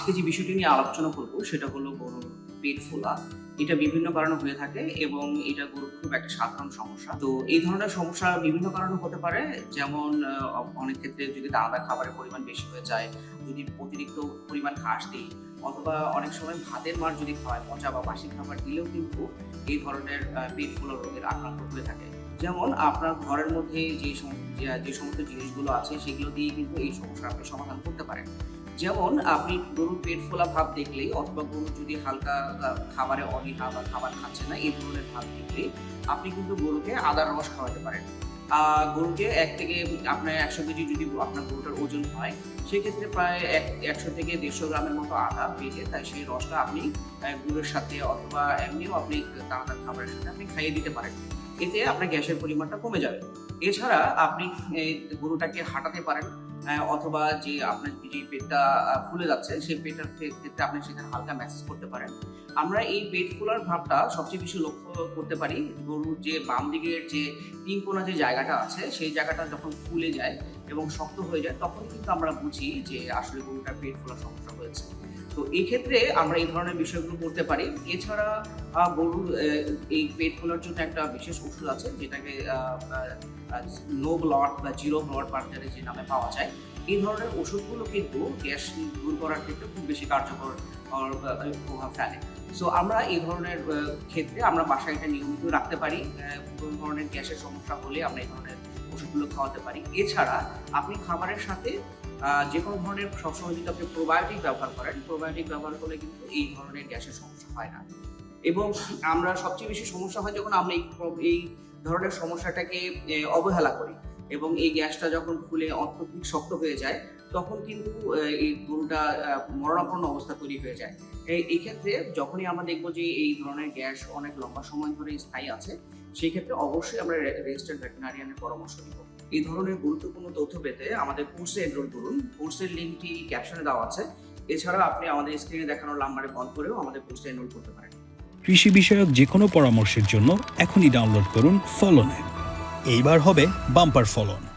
আজকে যে বিষয়টি নিয়ে আলোচনা করব সেটা হলো গরুর পেট ফোলা। এটা বিভিন্ন কারণে হয়ে থাকে এবং এটা গরুর খুব একটা সাধারণ সমস্যা। তো এই ধরনের সমস্যা বিভিন্ন কারণে হতে পারে। যেমন অনেক ক্ষেত্রে যদি দানাদার খাবারের পরিমাণ বেশি হয়ে যায়, যদি অতিরিক্ত পরিমাণ ঘাস দিই, অথবা অনেক সময় ভাতের মার যদি খাওয়ায়, পচা বা বাসি খাবার দিলেও কিন্তু এই ধরনের পেট ফোলা রোগের আক্রান্ত হয়ে থাকে। যেমন আপনার ঘরের মধ্যে যে সমস্ত জিনিসগুলো আছে সেগুলো দিয়ে কিন্তু এই সমস্যার আপনি সমাধান করতে পারেন। যেমন আপনি গরুর পেট ফোলা ভাব দেখলেই, অথবা গরু যদি হালকা খাবারে অনীহা বা খাবার খাচ্ছে না এই ধরনের ভাব দেখলেই আপনি কিন্তু গরুকে আদার রস খাওয়াতে পারেন। গরুকে ১ থেকে আপনার ১০০ কেজি যদি আপনার গরুটার ওজন হয়, সেক্ষেত্রে প্রায় ১০০ থেকে ১৫০ গ্রামের মতো আদা বেটে তাই সেই রসটা আপনি গুড়ের সাথে অথবা এমনিও আপনি দানাদার খাবারের সাথে আপনি খাইয়ে দিতে পারেন। এতে আপনার গ্যাসের পরিমাণটা কমে যাবে। এছাড়া আপনি গরুটাকে হাঁটাতে পারেন, অথবা যে আপনার যে পেটটা ফুলে যাচ্ছে সেই পেটের ক্ষেত্রে আপনি সেখানে হালকা ম্যাসাজ করতে পারেন। আমরা এই পেট ফোলার ভাবটা সবচেয়ে বেশি লক্ষ্য করতে পারি গরুর যে বাম দিকের যে ৩ কোণা যে জায়গাটা আছে সেই জায়গাটা যখন ফুলে যায় এবং শক্ত হয়ে যায়, তখনই কিন্তু আমরা বুঝি যে আসলে গরুটার পেট ফোলার সমস্যা হয়েছে। তো এই ক্ষেত্রে আমরা এই ধরনের বিষয়গুলো করতে পারি। এছাড়া গরুর এই পেট ফোলার জন্য একটা বিশেষ ওষুধ আছে যেটাকে নো ব্লড বা জিরো ব্লড বার্জারে যে নামে পাওয়া যায়। এই ধরনের ওষুধগুলো কিন্তু গ্যাস দূর করার ক্ষেত্রে খুব বেশি কার্যকর প্রভাব ফেলে। সো আমরা এই ধরনের ক্ষেত্রে আমরা বাসায় এটা নিয়মিত রাখতে পারি। কোনো ধরনের গ্যাসের সমস্যা হলে আমরা এই ধরনের ওষুধগুলো খাওয়াতে পারি। এছাড়া আপনি খাবারের সাথে যেকোনো ধরনের সবসময় যদি আপনি প্রোবায়োটিক ব্যবহার করেন, প্রোবায়োটিক ব্যবহার করলে কিন্তু এই ধরনের গ্যাসের সমস্যা হয় না। এবং আমরা সবচেয়ে বেশি সমস্যা হয় যখন আমরা এই ধরনের সমস্যাটাকে অবহেলা করি এবং এই গ্যাসটা যখন ফুলে অত্যধিক শক্ত হয়ে যায়, তখন কিন্তু এই গরুটা মরণাপন্ন অবস্থা তৈরি হয়ে যায়। এই ক্ষেত্রে যখনই আমরা দেখব যে এই ধরনের গ্যাস অনেক লম্বা সময় ধরে স্থায়ী আছে, সেই ক্ষেত্রে অবশ্যই আমরা রেজিস্টার্ড ভেটেরিনারিয়ানের পরামর্শ নিব। এই ধরনের গুরুত্বপূর্ণ তথ্য পেতে আমাদের কোর্সে এনরোল করুন। কোর্সের লিঙ্কটি ক্যাপশনে দেওয়া আছে। এছাড়া আপনি আমাদের স্ক্রিনে দেখানো নাম্বারে কল করেও আমাদের কোর্সে এনরোল করতে পারেন। কৃষি বিষয়ক যে কোনো পরামর্শের জন্য এখনই ডাউনলোড করুন ফলন অ্যাপ। এইবার হবে বাম্পার ফলন।